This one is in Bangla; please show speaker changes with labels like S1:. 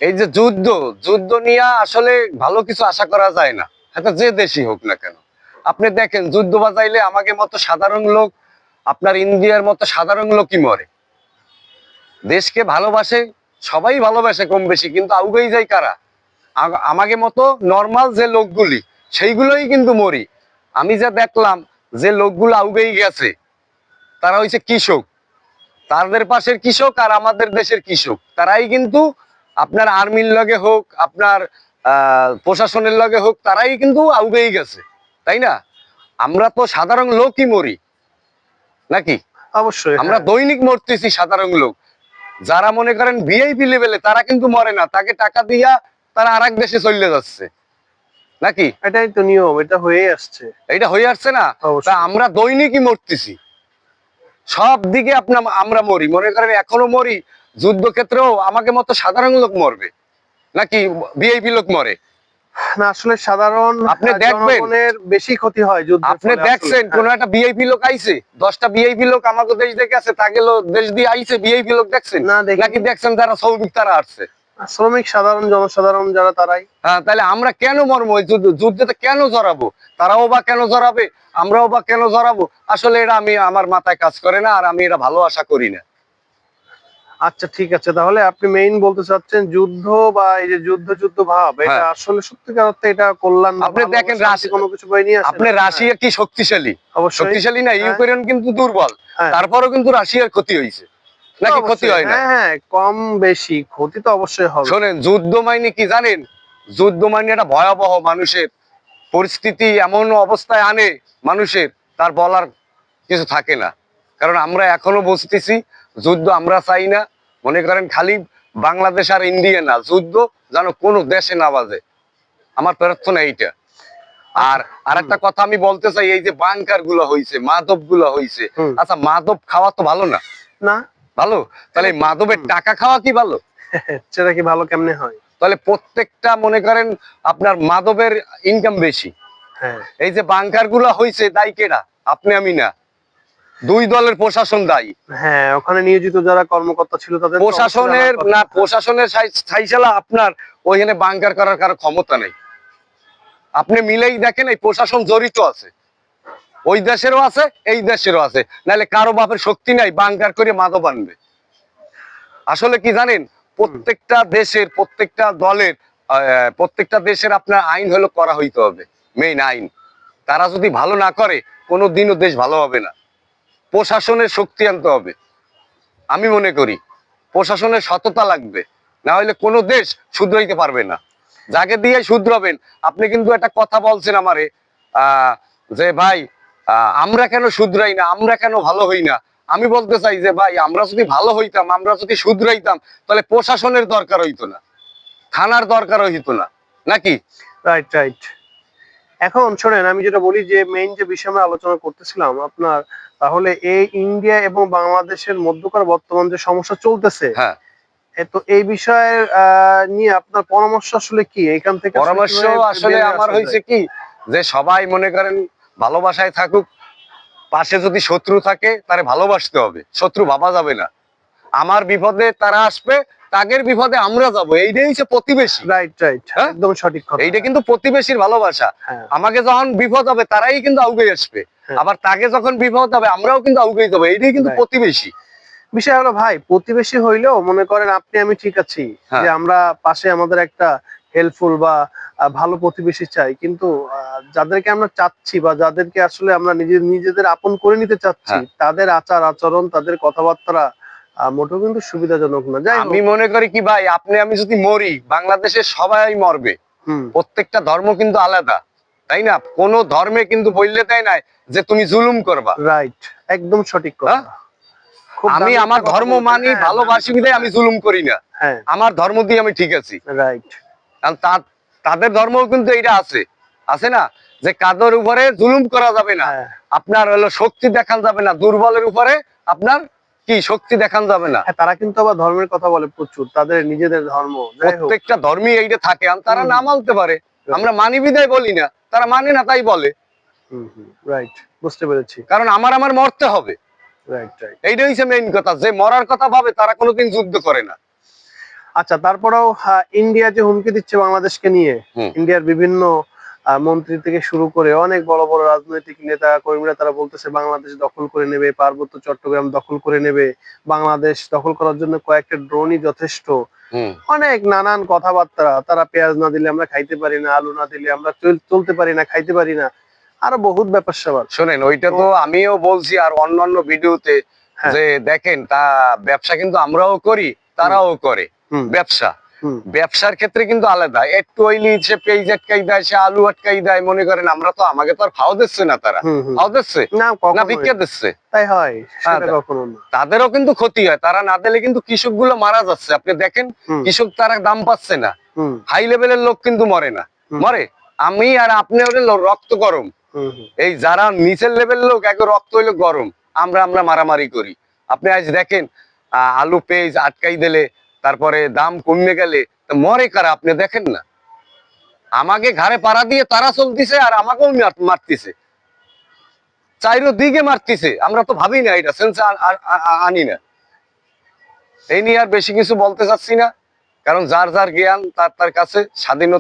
S1: এই যে যুদ্ধ, যুদ্ধ নিয়ে আসলে ভালো কিছু আশা করা যায় না, এটা যে দেশই হোক না কেন। আপনি দেখেন যুদ্ধ বাজাইলে আমাকে মতো সাধারণ লোক, আপনার ইন্ডিয়ার মতো সাধারণ লোকই মরে। দেশকে ভালোবাসে, সবাই ভালোবাসে কম বেশি, কিন্তু আউগেই যায় কারা? আমাকে মতো নর্মাল যে লোকগুলি, সেইগুলোই কিন্তু মরি। আমি যা দেখলাম যে লোকগুলো আউগেই গেছে, তারা হইছে কৃষক। তাদের পাশের কৃষক আর আমাদের দেশের কৃষক, তারাই কিন্তু আপনার আর্মির লগে হোক, আপনার প্রশাসনের লগে হোক, তারাই কিন্তু আউগেই গেছে, তাই না? আমরা তো সাধারণ লোকই মরি নাকি?
S2: অবশ্যই
S1: আমরা দৈনিক মরতেছি সাধারণ লোক। যারা মনে করেন ভিআইপি লেভেলে, তারা কিন্তু মরে না, তাকে টাকা দিয়া তারা আরেক দেশে চলে যাচ্ছে নাকি?
S2: এটাই তো নিয়ম, এটা হয়েই আসছে।
S1: এটা হয়ে আসছে না? তা আমরা দৈনিকই মরতেছি সব দিকে। আমরা মরি, মনে করেন এখনো মরি। যুদ্ধক্ষেত্রেও আমাকে মতো সাধারণ লোক মরবে নাকি ভিআইপি লোক মরে?
S2: না, আসলে সাধারণ
S1: আপনি দেখবেন
S2: জনগণের বেশি ক্ষতি হয় যুদ্ধের
S1: আপনি
S2: ফলে।
S1: দেখছেন কোন একটা ভিআইপি লোক আইছে, 10টা ভিআইপি লোক আমাকে দেশ দেখে আছে, তা গেল দেশ দিয়ে আইছে ভিআইপি লোক দেখছেন
S2: না, দেখিনি।
S1: নাকি দেখছেন যারা শ্রমিক তারা আসছে?
S2: শ্রমিক, সাধারণ জনসাধারণ যারা, তারাই।
S1: হ্যাঁ, তাহলে আমরা কেন মরবো? যুদ্ধতে কেন জড়াবো? তারাও বা কেন জড়াবে, আমরাও বা কেন জড়াবো? আসলে এটা আমার মাথায় কাজ করে না, আর আমি এটা ভালো আশা করি না।
S2: আচ্ছা, ঠিক আছে, তাহলে আপনি মেইন বলতে চাচ্ছেন যুদ্ধ বা এই যে যুদ্ধ ভাব, এটা আসলে সত্যিকার অর্থে এটা কল্যাণ বা
S1: আপনি দেখেন
S2: কোনো কিছু বই নিয়ে আসে।
S1: আপনি রাশিয়া কি শক্তিশালী?
S2: অবশ্যই
S1: শক্তিশালী না, ইউক্রেন কিন্তু দুর্বল। তারপরেও কিন্তু রাশিয়ার ক্ষতি হয়েছে নাকি ক্ষতি হয় না?
S2: হ্যাঁ, কম বেশি ক্ষতি তো অবশ্যই হবে।
S1: শোনেন, যুদ্ধ মাইনে কি জানেন? যুদ্ধ মাইনে একটা ভয়াবহ, মানুষের পরিস্থিতি এমন অবস্থায় আনে মানুষের, তার বলার কিছু থাকে না। কারণ আমরা এখনো বুঝতেছি যুদ্ধ আমরা চাই না। মনে করেন খালি বাংলাদেশ আর ইন্ডিয়া না, যুদ্ধ যেন কোনো দেশে না বাজে, আমার প্রার্থনা এইটা। আর আরেকটা কথা আমি বলতে চাই, এই যে বাংকার গুলো হইছে, মাদক গুলো হইছে, আচ্ছা মাদক খাওয়া তো ভালো না?
S2: না,
S1: ভালো? তাহলে মাদকের টাকা খাওয়া কি ভালো?
S2: সেটা কি ভালো কেমনে হয়?
S1: তাহলে প্রত্যেকটা মনে করেন আপনার মাদকের ইনকাম বেশি। এই যে বাংকার গুলা হইছে, দায়ী কেডা? আপনি আমি না, দুই দলের প্রশাসন দায়ী।
S2: হ্যাঁ, ওখানে নিয়োজিত যারা কর্মকর্তা ছিল তাদের
S1: প্রশাসনের না, প্রশাসনের ছাইশালা আপনার ওইখানে বাংকার করার কারো ক্ষমতা নেই। আপনি মিলেই দেখেন এই প্রশাসন জড়িত আছে, ওই দেশেরও আছে এই দেশেরও আছে, নাহলে কারো বাপের শক্তি নাই বাংকার করে মাদক আনবে। আসলে কি জানেন, প্রত্যেকটা দেশের, প্রত্যেকটা দলের, প্রত্যেকটা দেশের আপনার আইন হলো করা হইতে হবে, মেইন আইন। তারা যদি ভালো না করে কোনো দিনও দেশ ভালো হবে না। প্রশাসনের শক্তি আনতে হবে, আমি মনে করি প্রশাসনের সততা লাগবে, না হলে কোনো দেশ শুধরাইতে পারবে না। যাকে দিয়ে শুধরাবেন, আপনি কিন্তু একটা কথা বলছেন আমারে, যে ভাই আমরা কেন শুধরাই না, আমরা কেন ভালো হই না। আমি বলতে চাই যে ভাই, আমরা যদি ভালো হইতাম, আমরা যদি শুধরাইতাম, তাহলে প্রশাসনের দরকার হইতো না, থানার দরকার হইতো না, নাকি?
S2: Right, right. এখন শোনেন, আমি যেটা বলি যে মেইন যে বিষয় আমরা আলোচনা করতেছিলাম আপনার, তাহলে এই ইন্ডিয়া এবং বাংলাদেশের মধ্যকার বর্তমান যে সমস্যা চলতেছে,
S1: হ্যাঁ,
S2: তো এই বিষয়ের নিয়ে আপনার পরামর্শ আসলে কি? এখান থেকে
S1: পরামর্শ আসলে আমার হয়েছে কি, যে সবাই মনে করেন ভালোবাসায় থাকুক। পাশে যদি শত্রু থাকে তারে ভালোবাসতে হবে, শত্রু ভাবা যাবে না। আমার বিপদে তারা আসবে, তাদের বিপদে আমরা যাব, এইটাই হচ্ছে প্রতিবেশী।
S2: রাইট, রাইট, একদম সঠিক কথা।
S1: এইটা কিন্তু প্রতিবেশীর ভালোবাসা। আমাকে যখন বিপদ হবে তারাই কিন্তু আউগে আসবে, আবার তাকে যখন বিপদ হবে আমরাও কিন্তু আউগে যাবো, এইটাই কিন্তু প্রতিবেশী।
S2: বিষয় হলো ভাই, প্রতিবেশী হইলেও মনে করেন আপনি আমি ঠিক আছি যে আমরা পাশে আমাদের একটা হেল্পফুল বা ভালো প্রতিবেশী চাই, কিন্তু যাদেরকে আমরা চাচ্ছি বা যাদেরকে আসলে আমরা নিজেদের আপন করে নিতে চাচ্ছি, তাদের আচার আচরণ, তাদের কথাবার্তা মোটেও কিন্তু সুবিধাজনক না। যাই
S1: আমি মনে করি কি ভাই, আপনি আমি যদি মরি, বাংলাদেশের সবাই মরবে। প্রত্যেকটা ধর্ম কিন্তু আলাদা, তাই না? কোন ধর্মে কিন্তু বললে দেয় নাই যে তুমি জুলুম করবা।
S2: রাইট, একদম সঠিক কথা।
S1: আমি আমার ধর্ম মানি, ভালোবাসি বিধায় আমি জুলুম করি না, আমার ধর্ম দিয়ে আমি ঠিক আছি।
S2: রাইট,
S1: তাদের ধর্মও কিন্তু এইটা আছে, আছে না, যে কাদের উপরে জুলুম করা যাবে না, আপনার হলো শক্তি দেখান যাবে না, দুর্বলের উপরে আপনার কি শক্তি দেখান যাবে না।
S2: তারা কিন্তু আবার ধর্মের কথা বলে প্রচুর, তাদের নিজেদের ধর্ম।
S1: প্রত্যেকটা ধর্মই এইটা থাকে, তারা না মানতে পারে, আমরা মানি বিধায় বলি না, তারা মানে না তাই বলে।
S2: রাইট, বুঝতে পেরেছি।
S1: কারণ আমার মরতে হবে, এইটাই হচ্ছে মেইন কথা। যে মরার কথা ভাবে তারা কোনোদিন যুদ্ধ করে না।
S2: আচ্ছা, তারপরেও ইন্ডিয়া যে হুমকি দিচ্ছে বাংলাদেশকে নিয়ে,
S1: হুম।
S2: ইন্ডিয়ার বিভিন্ন মন্ত্রী থেকে শুরু করে অনেক বড় বড় রাজনৈতিক নেতা কর্মীরা তারা বলতেছে বাংলাদেশ দখল করে নেবে, পার্বত্য চট্টগ্রাম দখল করে নেবে, বাংলাদেশ দখল করার জন্য কয়েকটা ড্রোনই যথেষ্ট।
S1: হুম।
S2: অনেক নানান কথাবার্তা, তারা পেঁয়াজ না দিলে আমরা খাইতে পারি না, আলু না দিলে আমরা চলতে পারি না, খাইতে পারি না, আরো বহুত ব্যাপার স্যাপার।
S1: শোনেন, ওইটা তো আমিও বলছি আর অন্যান্য ভিডিওতে,
S2: হ্যাঁ।
S1: যে দেখেন তা ব্যবসা কিন্তু আমরাও করি, তারাও করে
S2: হুম।
S1: ব্যবসা।
S2: হুম।
S1: ব্যবসার ক্ষেত্রে কিন্তু আলাদা, একটু ওইলি সে পেঁয়াজ আটকাই দেয়, সে আলু আটকাই দেয়, মনে করেন আমরা তো, আমাকে তো আর ফাও দিচ্ছে না, তারা
S2: হুম। হুম।
S1: ফাও দিচ্ছে
S2: না,
S1: না,
S2: কখনোই
S1: ভিক্ষা দিচ্ছে।
S2: তাই হয়? সেটা
S1: হ্যাঁ,
S2: কখনো না।
S1: তাদেরও কিন্তু ক্ষতি হয়, তারা না দিলে কিন্তু কৃষক গুলো মারা যাচ্ছে। আপনি দেখেন,
S2: হুম।
S1: কৃষক তারা দাম পাচ্ছে না,
S2: হুম।
S1: হাই লেভেলের লোক কিন্তু মরে না,
S2: হুম।
S1: মরে। আমি আর আপনি হলে রক্ত গরম,
S2: হুম। হুম।
S1: এই যারা নিচের লেভেল লোক এক রক্ত হইলো গরম, আমরা মারামারি করি। আপনি আজ দেখেন, আলু পেঁয়াজ আটকাই দিলে, তারপরে দাম কমে গেলে তা মরে কারা আপনি দেখেন না? আমাকে ঘাড়ে পাড়া দিয়ে তারা চলতিছে আর আমাকেও মারতিছে, চাইরো দিকে মারতিছে। আমরা তো ভাবি না, এটা সেন্স আনি না। এই নিয়ে আর বেশি কিছু বলতে চাচ্ছি না, কারণ যার যার জ্ঞান তার তার কাছে, স্বাধীনতা